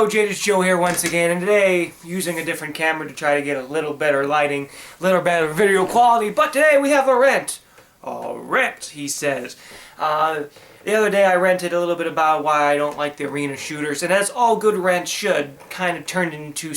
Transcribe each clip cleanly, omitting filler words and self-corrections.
Hello, Jaded Joe here once again, and today using a different camera to try to get a little better lighting, a little better video quality, but today we have a rant. A rant, he says. The other day I ranted a little bit about why I don't like the arena shooters, and as all good rants should, kind of turned into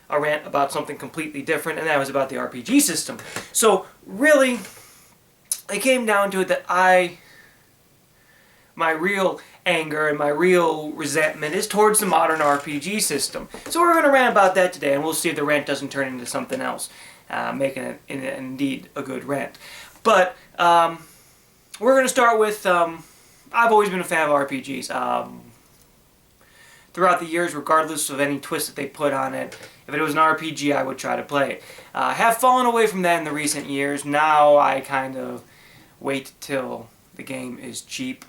a rant about something completely different, and that was about the RPG system. So, really, it came down to it that my real anger and my real resentment is towards the modern RPG system. So we're going to rant about that today, and we'll see if the rant doesn't turn into something else, making it indeed a good rant. But we're going to start with, I've always been a fan of RPGs. Throughout the years, regardless of any twist that they put on it, if it was an RPG, I would try to play it. I have fallen away from that in the recent years. Now I kind of wait till the game is cheap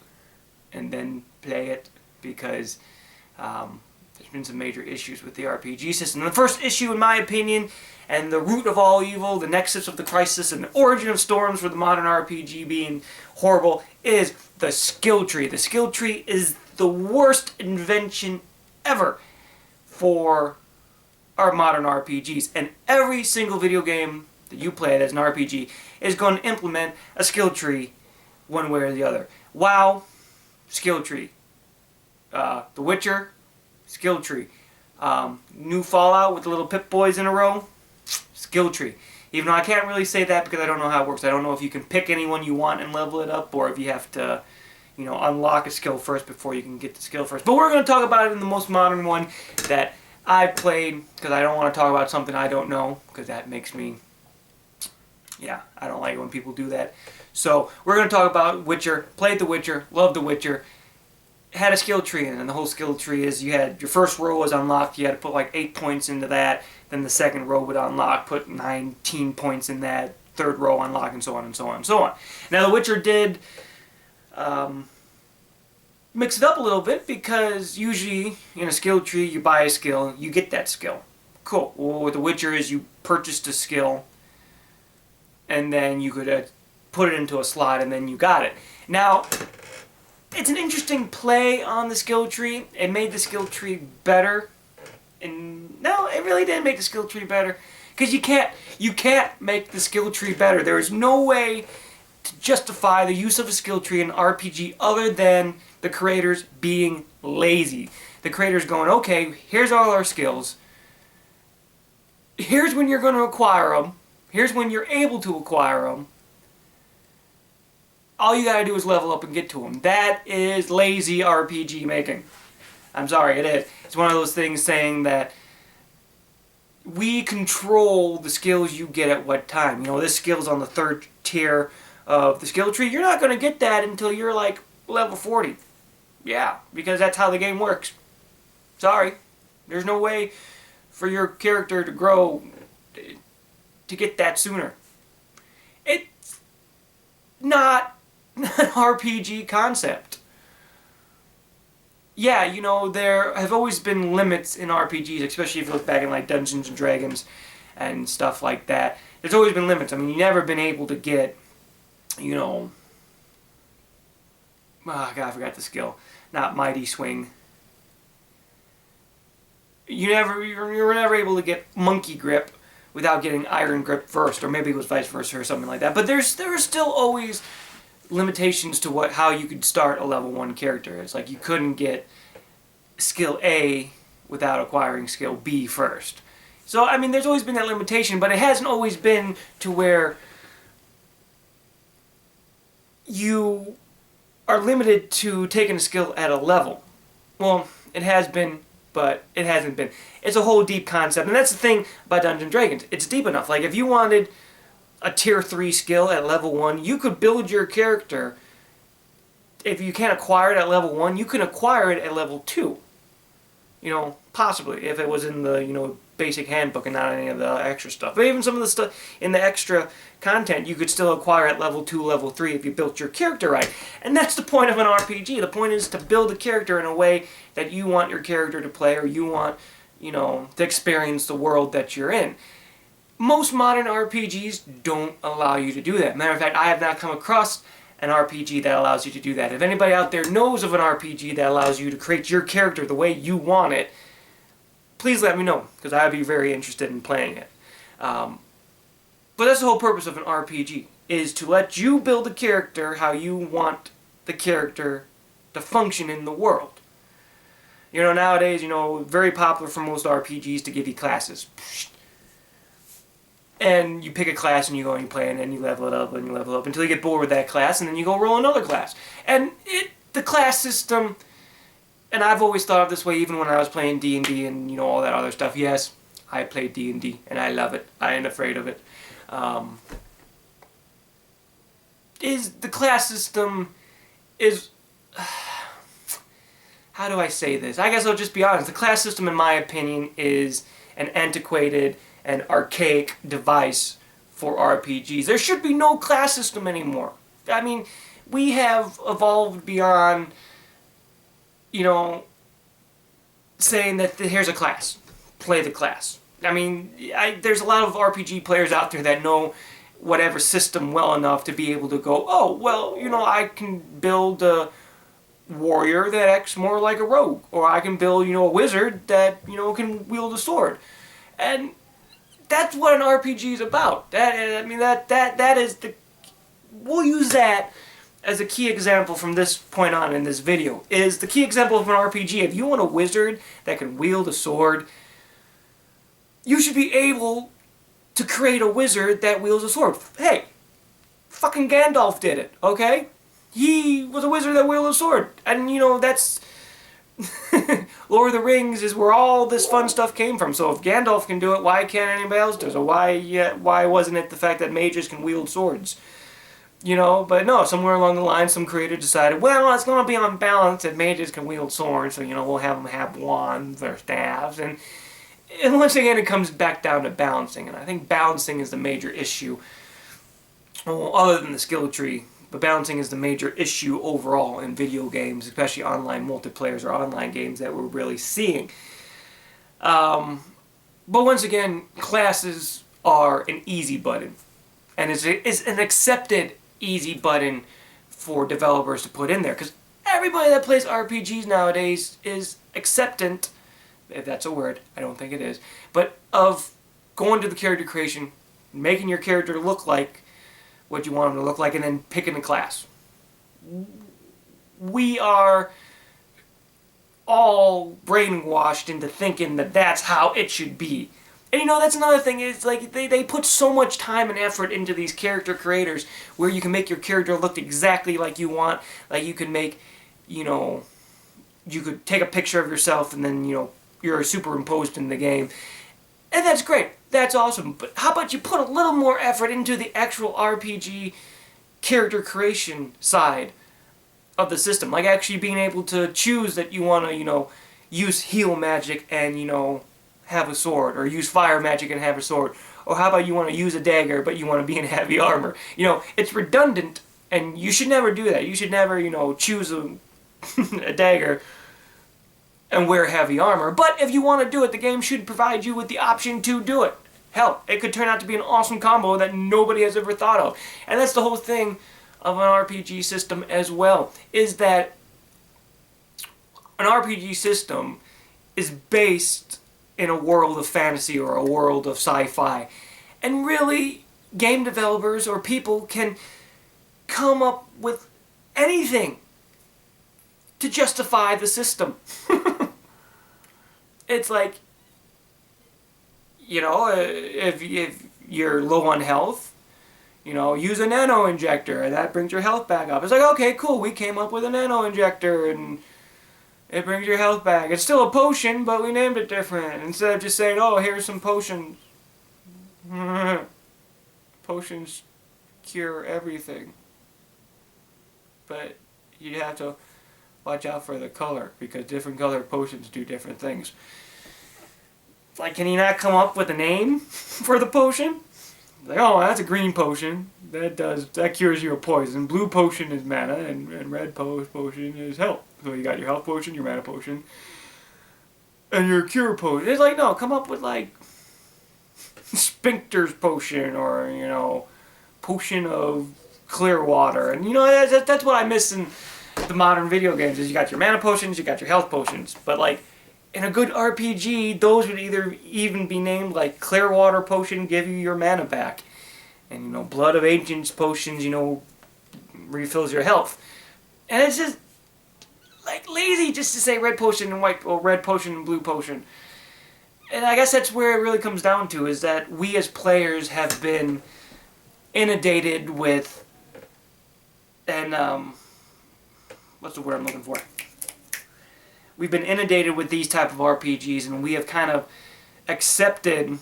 and then play it, because there's been some major issues with the RPG system. And the first issue, in my opinion, and the root of all evil, the nexus of the crisis, and the origin of storms for the modern RPG being horrible, is the skill tree. The skill tree is the worst invention ever for our modern RPGs. And every single video game that you play as an RPG is going to implement a skill tree one way or the other. WoW, skill tree. The Witcher, skill tree. New Fallout with the little Pip-Boys in a row, skill tree. Even though I can't really say that because I don't know how it works. I don't know if you can pick anyone you want and level it up, or if you have to, unlock a skill first before you can get the skill first. But we're going to talk about it in the most modern one that I've played, because I don't want to talk about something I don't know, because that makes me, I don't like it when people do that. So we're going to talk about Witcher. Played The Witcher, loved The Witcher. Had a skill tree in it, and the whole skill tree is you had your first row was unlocked, you had to put like 8 points into that, then the second row would unlock, put 19 points in that, third row unlock, and so on and so on and so on. Now The Witcher did mix it up a little bit, because usually in a skill tree you buy a skill, you get that skill. Cool. Well, with The Witcher is you purchased a skill, and then you could put it into a slot, and then you got it. Now, it's an interesting play on the skill tree. It made the skill tree better. And no, it really didn't make the skill tree better. Because you can't make the skill tree better. There is no way to justify the use of a skill tree in RPG other than the creators being lazy. The creators going, okay, here's all our skills. Here's when you're going to acquire them. Here's when you're able to acquire them. All you gotta do is level up and get to them. That is lazy RPG making. I'm sorry, it is. It's one of those things saying that we control the skills you get at what time. This skill's on the third tier of the skill tree. You're not gonna get that until you're like level 40. Yeah, because that's how the game works. Sorry. There's no way for your character to grow to get that sooner. It's not an RPG concept. Yeah, there have always been limits in RPGs, especially if you look back in like Dungeons and Dragons and stuff like that. There's always been limits. I mean, you've never been able to get, oh God, I forgot the skill. Not Mighty Swing. You were never able to get Monkey Grip without getting Iron Grip first, or maybe it was vice versa or something like that. But there are still always limitations to how you could start a level 1 character. It's like you couldn't get skill A without acquiring skill B first. So, I mean, there's always been that limitation, but it hasn't always been to where you are limited to taking a skill at a level. Well, it has been, but it hasn't been. It's a whole deep concept, and that's the thing about Dungeons and Dragons. It's deep enough. Like, if you wanted a tier 3 skill at level 1, you could build your character. If you can't acquire it at level 1, you can acquire it at level 2. Possibly, if it was in the, basic handbook and not any of the extra stuff. But even some of the stuff in the extra content, you could still acquire at level 2, level 3 if you built your character right. And that's the point of an RPG. The point is to build a character in a way that you want your character to play, or you want, to experience the world that you're in. Most modern RPGs don't allow you to do that. Matter of fact, I have not come across an RPG that allows you to do that. If anybody out there knows of an RPG that allows you to create your character the way you want it, please let me know, because I'd be very interested in playing it. But that's the whole purpose of an RPG, is to let you build a character how you want the character to function in the world. You know, nowadays, you know, very popular for most RPGs to give you classes. And you pick a class and you go and you play, and then you level it up and you level up until you get bored with that class, and then you go roll another class. And the class system, and I've always thought of this way even when I was playing D&D and, you know, all that other stuff. Yes, I played D&D and I love it. I ain't afraid of it. Is the class system is... how do I say this? I guess I'll just be honest. The class system, in my opinion, is an antiquated and archaic device for RPGs. There should be no class system anymore. I mean, we have evolved beyond, you know, saying that here's a class, play the class. I mean, there's a lot of RPG players out there that know whatever system well enough to be able to go, oh, well, you know, I can build a warrior that acts more like a rogue, or I can build, you know, a wizard that, you know, can wield a sword. And that's what an RPG is about. That is the... We'll use that as a key example from this point on in this video. Is the key example of an RPG. If you want a wizard that can wield a sword, you should be able to create a wizard that wields a sword. Hey, fucking Gandalf did it, okay? He was a wizard that wielded a sword. And, you know, that's... Lord of the Rings is where all this fun stuff came from. So if Gandalf can do it, why can't anybody else do it? So why wasn't it the fact that mages can wield swords? You know, but no, somewhere along the line some creator decided, well, it's going to be on balance that mages can wield swords, so, you know, we'll have them have wands or staves. And once again, it comes back down to balancing. And I think balancing is the major issue. Well, other than the skill tree. But balancing is the major issue overall in video games, especially online multiplayers or online games that we're really seeing. But once again, classes are an easy button. And it's an accepted easy button for developers to put in there. Because everybody that plays RPGs nowadays is acceptant, if that's a word, I don't think it is, but of going to the character creation, making your character look like what you want them to look like, and then picking a class. We are all brainwashed into thinking that that's how it should be. And, you know, that's another thing, is like they put so much time and effort into these character creators where you can make your character look exactly like you want. Like you can make, you know, you could take a picture of yourself and then, you know, you're superimposed in the game. And that's great. That's awesome. But how about you put a little more effort into the actual RPG character creation side of the system? Like actually being able to choose that you want to, you know, use heal magic and, you know, have a sword, or use fire magic and have a sword. Or how about you want to use a dagger but you want to be in heavy armor? You know, it's redundant, and you should never do that. You should never, you know, choose a dagger and wear heavy armor. But if you want to do it, the game should provide you with the option to do it. Hell, it could turn out to be an awesome combo that nobody has ever thought of. And that's the whole thing of an RPG system as well, is that an RPG system is based in a world of fantasy or a world of sci-fi. And really, game developers or people can come up with anything to justify the system. It's like, you know, if you're low on health, you know, use a nano injector and that brings your health back up. It's like, okay, cool, we came up with a nano injector and it brings your health back. It's still a potion, but we named it different. Instead of just saying, oh, here's some potions. Potions cure everything. But you have to watch out for the color, because different colored potions do different things. Like, can you not come up with a name for the potion? Like, oh, that's a green potion. That cures you of poison. Blue potion is mana, and red potion is health. So you got your health potion, your mana potion, and your cure potion. It's like, no, come up with like Sphincter's potion, or, you know, potion of clear water. And you know, that's what I miss in the modern video games, is you got your mana potions, you got your health potions. But like, in a good RPG, those would either even be named like clear water potion, give you your mana back. And you know, blood of ancients potions, you know, refills your health. And it's just like lazy just to say red potion and white, or red potion and blue potion. And I guess that's where it really comes down to, is that we as players have been inundated with, and what's the word I'm looking for? We've been inundated with these type of RPGs, and we have kind of accepted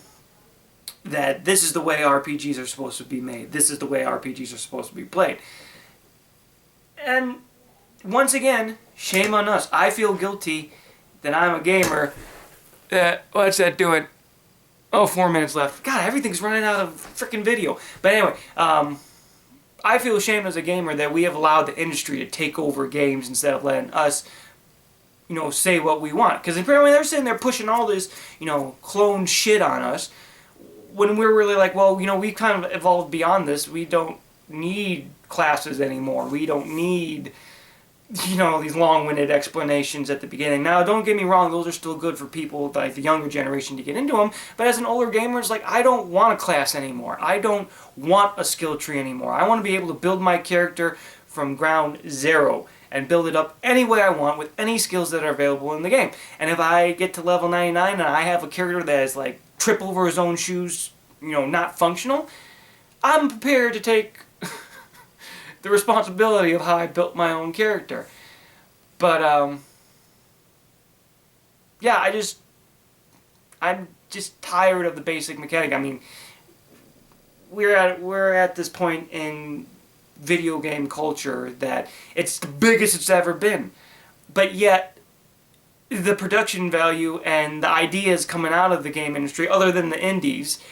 that this is the way RPGs are supposed to be made. This is the way RPGs are supposed to be played. And once again, shame on us. I feel guilty that I'm a gamer. What's that doing? Oh, 4 minutes left. God, everything's running out of freaking video. But anyway, I feel ashamed as a gamer that we have allowed the industry to take over games instead of letting us, you know, say what we want. Because apparently they're sitting there pushing all this, you know, clone shit on us, when we're really like, well, you know, we kind of evolved beyond this. We don't need classes anymore. We don't need, you know, these long-winded explanations at the beginning. Now, don't get me wrong, those are still good for people like the younger generation to get into them, but as an older gamer, it's like, I don't want a class anymore. I don't want a skill tree anymore. I want to be able to build my character from ground zero and build it up any way I want with any skills that are available in the game. And if I get to level 99 and I have a character that is like trip over his own shoes, you know, not functional, I'm prepared to take the responsibility of how I built my own character. But yeah, I'm just tired of the basic mechanic. I mean, we're at this point in video game culture that it's the biggest it's ever been, but yet the production value and the ideas coming out of the game industry, other than the indies,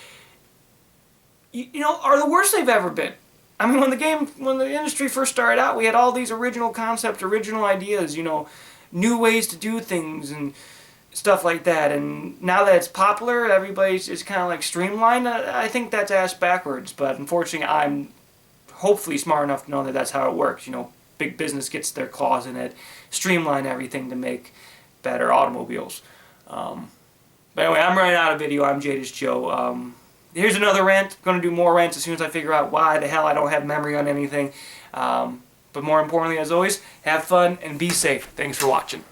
you know, are the worst they've ever been. I mean, when the industry first started out, we had all these original concepts, original ideas, you know, new ways to do things and stuff like that. And now that it's popular, everybody's just kind of like streamlined. I think that's ass backwards, but unfortunately, I'm hopefully smart enough to know that that's how it works. You know, big business gets their claws in it, streamline everything to make better automobiles. But anyway, I'm running out of video. I'm Jadis Joe. Here's another rant. I'm going to do more rants as soon as I figure out why the hell I don't have memory on anything. But more importantly, as always, have fun and be safe. Thanks for watching.